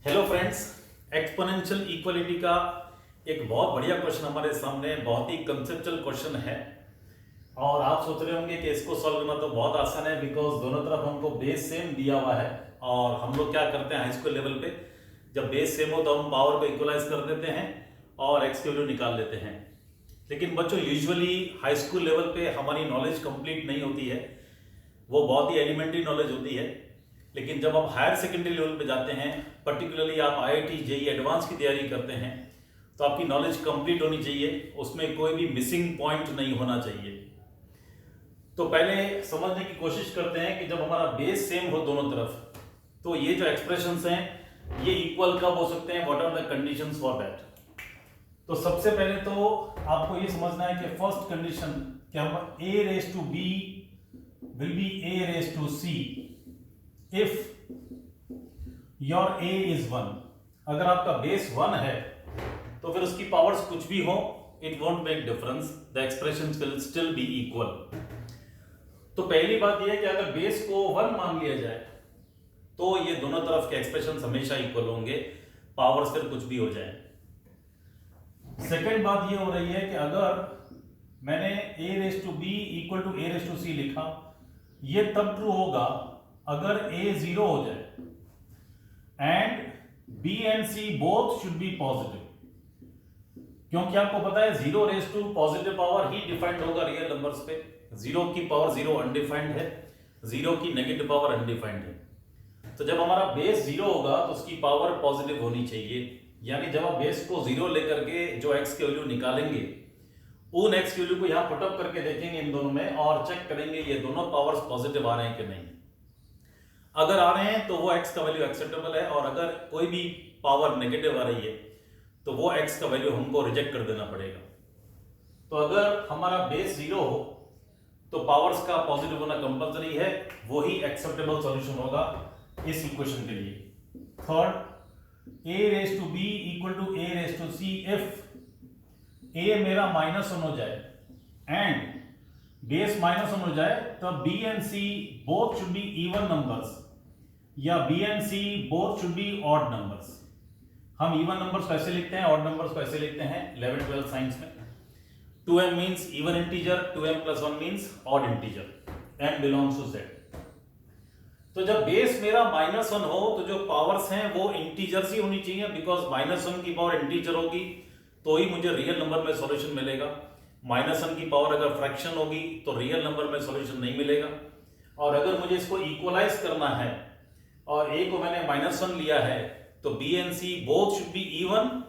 Hello friends, exponential equality का एक बहुत बढ़िया क्वेश्चन हमारे सामने, बहुत ही कंसेप्चुअल क्वेश्चन है। और आप सोच रहे होंगे कि इसको सॉल्व करना तो बहुत आसान है, बिकॉज दोनों तरफ हमको बेस सेम दिया हुआ है। और हम लोग क्या करते हैं हाई स्कूल लेवल पे, जब बेस सेम हो तो हम पावर को इक्वलाइज कर देते हैं और एक्स की वैल्यू निकाल लेते हैं। लेकिन बच्चों, यूजुअली हाई स्कूल लेवल पे हमारी नॉलेज कंप्लीट नहीं होती है, वो बहुत ही एलिमेंट्री नॉलेज होती है। लेकिन जब आप हायर सेकेंडरी लेवल पे जाते हैं, पर्टिकुलरली आप आईआईटी जेईई एडवांस की तैयारी करते हैं, तो आपकी नॉलेज कंप्लीट होनी चाहिए, उसमें कोई भी मिसिंग पॉइंट नहीं होना चाहिए। तो पहले समझने की कोशिश करते हैं कि जब हमारा बेस सेम हो दोनों तरफ, तो ये जो एक्सप्रेशंस हैं ये इक्वल कब हो सकते हैं, what are the conditions for that. तो सबसे पहले तो आपको ये समझना है कि फर्स्ट कंडीशन कि हम a raised to b will be a raised to c if your a is 1। अगर आपका बेस 1 है तो फिर उसकी पावर्स कुछ भी हो, it won't make difference, the expressions will still be equal. तो पहली बात यह है कि अगर बेस को 1 मान लिया जाए तो ये दोनों तरफ के एक्सप्रेशंस हमेशा इक्वल होंगे, पावर्स फिर कुछ भी हो जाए। सेकेंड बात ये हो रही है कि अगर मैंने a raise to b equal to a raise to c लिखा, ये तब ट्रू होगा अगर a 0 हो जाए and b and c both should be positive. क्योंकि आपको पता है 0 रेज टू पॉजिटिव पावर ही डिफाइंड होगा रियल नंबर्स पे, 0 की पावर 0 अनडिफाइंड है, 0 की नेगेटिव पावर अनडिफाइंड है। तो जब हमारा बेस 0 होगा तो उसकी पावर पॉजिटिव होनी चाहिए, यानी जब आप बेस को 0 लेकर के जो x की वैल्यू निकालेंगे, उन x की वैल्यू को यहां पुटअप करके देखेंगे इन दोनों में और चेक करेंगे ये दोनों पावर्स पॉजिटिव आ रहे हैं कि नहीं। अगर आ रहे हैं तो वो x का वैल्यू एक्सेप्टेबल है, और अगर कोई भी पावर नेगेटिव आ रही है तो वो x का वैल्यू हमको रिजेक्ट कर देना पड़ेगा। तो अगर हमारा बेस 0 हो तो पावर्स का पॉजिटिव होना कंपलसरी है, वो ही एक्सेप्टेबल सॉल्यूशन होगा इस इक्वेशन के लिए। Third, a raise to b equal to a raise to c if a मेरा -1 हो जाए एंड बेस -1 हो जाए, तब b and c both should be even numbers, या b and c both should be odd numbers. हम even numbers कैसे लिखते हैं, ऑड नंबर्स कैसे लिखते हैं 11th 12th साइंस में। 2m means even integer, 2m + 1 means odd integer, m belongs to z। तो जब बेस मेरा -1 हो तो जो पावर्स हैं वो इंटीजर्स ही होनी चाहिए, बिकॉज -1 की पावर इंटीजर होगी तो ही मुझे रियल नंबर में सॉल्यूशन मिलेगा। -1 की पावर अगर फ्रैक्शन होगी तो रियल नंबर में सॉल्यूशन नहीं मिलेगा। और अगर मुझे इसको इक्वलाइज करना है और a को मैंने -1 लिया है, तो b and c both should be even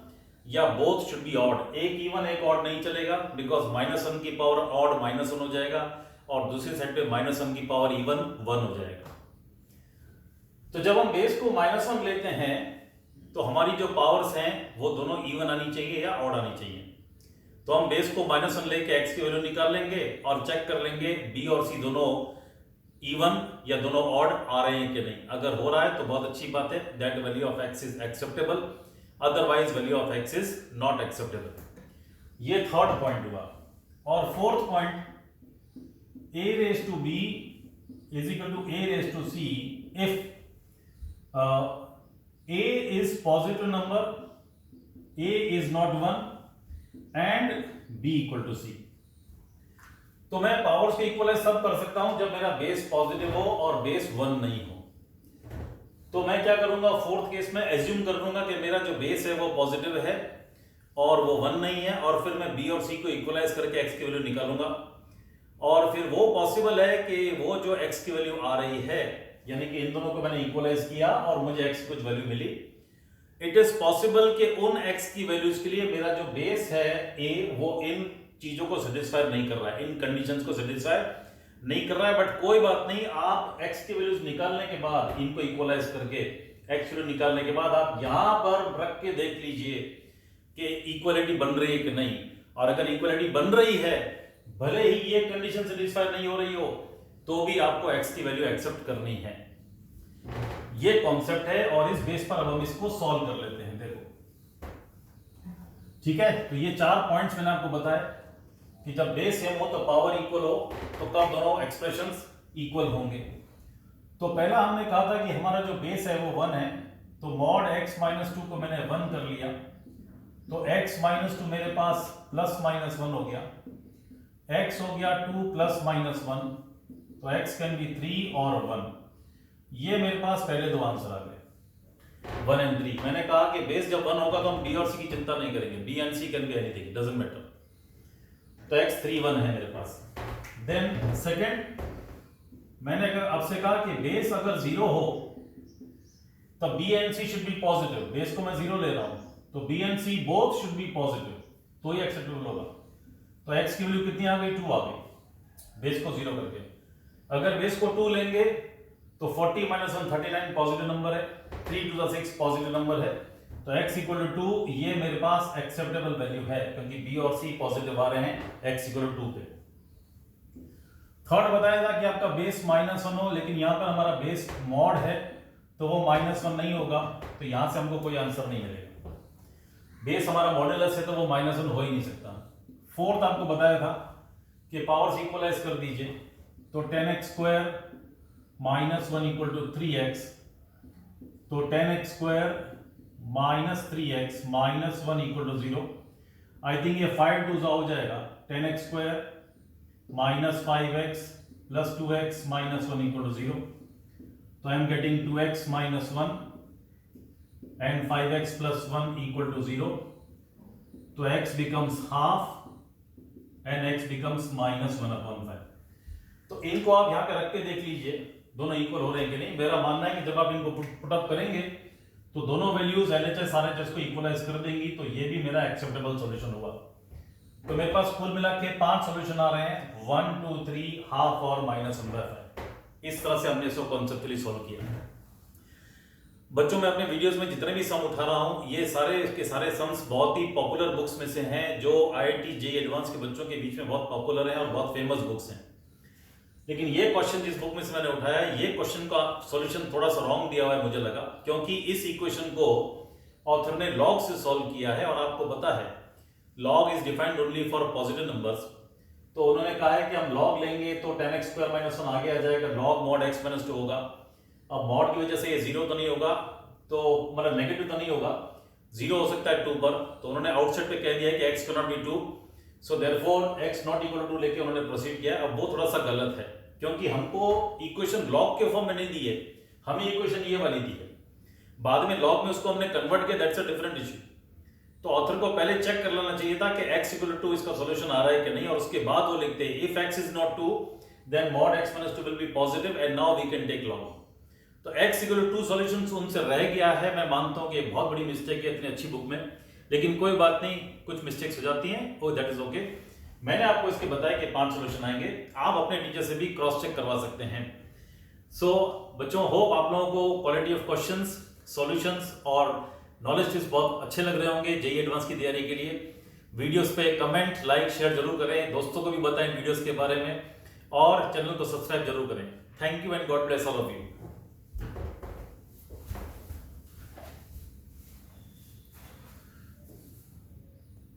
या बोथ शुड बी ऑड। एक इवन एक ऑड नहीं चलेगा, बिकॉज -1 की पावर ऑड -1 हो जाएगा और दूसरी साइड पे -1 की पावर इवन 1 हो जाएगा। तो जब हम बेस को -1 लेते हैं तो हमारी जो पावर्स हैं वो दोनों इवन आनी चाहिए या ऑड आनी चाहिए। तो हम बेस को -1 लेके x की वैल्यू निकाल लेंगे और चेक कर लेंगे b और c दोनों इवन या दोनों ऑड आ रहे हैं कि नहीं। अगर हो रहा है तो बहुत अच्छी बात है, that value of x is acceptable, otherwise value of x is not acceptable. ये थर्ड पॉइंट हुआ। और fourth point, a raise to b is equal to a raise to c if a is positive number, a is not 1 and b equal to c। तो मैं powers को equalise सब कर सकता हूं जब मेरा बेस पॉजिटिव हो और बेस 1 नहीं हो। तो मैं क्या करूंगा, फोर्थ केस में एज्यूम कर लूंगा कि मेरा जो बेस है वो पॉजिटिव है और वो 1 नहीं है, और फिर मैं b और c को इक्वलाइज करके x की वैल्यू निकालूंगा। और फिर वो पॉसिबल है कि वो जो x की वैल्यू आ रही है, यानी कि इन दोनों को मैंने इक्वलाइज किया और मुझे x की कुछ वैल्यू मिली, इट इज पॉसिबल कि उन x की वैल्यूज के लिए मेरा जो बेस है a वो इन चीजों को सेटिस्फाई नहीं कर रहा है, इन कंडीशंस को सेटिस्फाई नहीं कर रहा है। बट कोई बात नहीं, आप x की वैल्यूज निकालने के बाद, इनको इक्वलाइज करके x की वैल्यू निकालने के बाद आप यहां पर रख के देख लीजिए कि इक्वलिटी बन रही है कि नहीं। और अगर इक्वलिटी बन रही है, भले ही ये कंडीशन सेटिस्फाई नहीं हो रही हो, तो भी आपको x की वैल्यू एक्सेप्ट करनी है। ये कॉन्सेप्ट है और इस बेस पर अब हम इसको सॉल्व कर लेते हैं। देखो, ठीक है। तो ये 4 पॉइंट्स मैंने आपको बताया कि जब बेस सेम हो तो पावर इक्वल हो, तो कब दोनों एक्सप्रेशंस इक्वल होंगे। तो पहला हमने कहा था कि हमारा जो बेस है वो 1 है तो मॉड x माइनस 2 को मैंने 1 कर लिया, तो x माइनस 2 मेरे पास प्लस माइनस 1 हो गया, x हो गया 2 प्लस माइनस 1, तो x कैन बी 3 और 1। ये मेरे पास पहले दो आंसर आ गए 1 and 3। मैंने कहा कि बेस जब 1 होगा तो हम b और c की चिंता नहीं करेंगे, b and c can be anything, doesn't matter. तो x 3 1 है मेरे पास। देन सेकंड, मैंने अगर आपसे कहा कि बेस अगर 0 हो तब b and c should be positive. Base को मैं 0 ले रहा हूं, तो b and c both should be positive, तो ये एक्सेप्टेबल होगा। तो x की वैल्यू कितनी आ गई? 2 आ गई बेस को 0 करके। अगर बेस को 2 लेंगे तो 40 माइनस 1 39 पॉजिटिव नंबर है, 3 to the 6 पॉजिटिव नंबर है, तो x इक्वल टू 2 ये मेरे पास एक्सेप्टेबल वैल्यू है, क्योंकि b और c पॉजिटिव आ रहे हैं x इक्वल टू 2 पे। थर्ड बताया था कि आपका बेस माइनस 1 हो, लेकिन यहाँ पर हमारा बेस मॉड है तो वो माइनस 1 नहीं होगा, तो यहां से हमको कोई आंसर नहीं मिलेगा। बेस हमारा मॉड्यूलस है तो वो माइनस 1 हो ही नहीं सकता। फोर्थ आपको बताया था कि पावर्स इक्वलाइज कर दीजिए, तो 10x square minus 1 equal to 3x, तो 10x square minus 3x minus 1 equal to 0। I think ये 5 2 हो जाएगा, 10x square minus 5x plus 2x minus 1 equal to 0। तो I am getting 2x minus 1 and 5x plus 1 equal to 0। तो x becomes half and x becomes minus 1/5। तो इनको आप यहाँ पे रख के देख लीजिए दोनों इक्वल हो रहे हैं कि नहीं। मेरा मानना है कि जब आप इनको पुट अप करेंगे तो दोनों वैल्यूज LHS RHS को इक्वलाइज कर देंगी, तो ये भी मेरा एक्सेप्टेबल सॉल्यूशन होगा। तो मेरे पास कुल मिला के 5 सॉल्यूशन आ रहे हैं, 1 2 3 हाफ और माइनस 1/5। इस तरह से हमने इसको कॉन्सेप्चुअली सॉल्व किया। बच्चों, मैं अपने वीडियोस में जितने भी सम उठा रहा हूं ये सारे के सारे सम्स बहुत ही पॉपुलर बुक्स में से हैं, जो IIT JEE एडवांस के बच्चों के बीच में बहुत पॉपुलर हैं और बहुत फेमस बुक्स हैं। लेकिन ये क्वेश्चन जिस बुक में से मैंने उठाया, ये क्वेश्चन का सॉल्यूशन थोड़ा सा रॉन्ग दिया हुआ है मुझे लगा, क्योंकि इस इक्वेशन को ऑथर ने लॉग से सॉल्व किया है, और आपको पता है log is defined only for positive numbers. तो उन्होंने कहा है कि हम लॉग लेंगे तो 10x स्क्वायर माइनस 1 आगे आ जाएगा, लॉग मॉड x माइनस 2 होगा। अब मॉड की वजह से ये 0 तो नहीं होगा, तो मतलब नेगेटिव तो नहीं होगा, 0 हो सकता है 2 पर। तो उन्होंने आउटसाइड पे कह दिया है कि x can not be 2, so therefore x not equal to 2 लेके उन्होंने प्रोसीड किया। अब वो थोड़ा सा गलत है, क्योंकि हमको इक्वेशन लॉग के फॉर्म में नहीं दी है, हमें इक्वेशन ये वाली दी है। बाद में लॉग में उसको हमने कन्वर्ट किया, दैट्स अ डिफरेंट इशू। तो ऑथर को पहले चेक कर लेना चाहिए था कि x इक्वल टू 2 इसका सॉल्यूशन आ रहा है कि नहीं, और उसके बाद वो लिखते हैं if x is not 2 then mod x minus 2 will be positive and now we can take log. तो x इक्वल टू 2 सॉल्यूशंस उनसे रह गया है। मैं मानता हूं कि बहुत बड़ी मिस्टेक है इतनी अच्छी बुक में, लेकिन कोई बात नहीं, कुछ मिस्टेक्स हो जाती हैं, ओ दैट इज ओके। मैंने आपको इसके बताया कि 5 सॉल्यूशन आएंगे, आप अपने टीचर से भी क्रॉस चेक करवा सकते हैं। सो बच्चों, होप आप लोगों को क्वालिटी ऑफ क्वेश्चंस, सॉल्यूशंस और नॉलेज टिप्स बहुत अच्छे लग रहे होंगे JEE एडवांस की तैयारी के लिए। वीडियोस पे कमेंट, लाइक, शेयर जरूर करें, दोस्तों को भी बताएं वीडियोस के बारे में, और चैनल को सब्सक्राइब जरूर करें। Thank you and God bless all of you.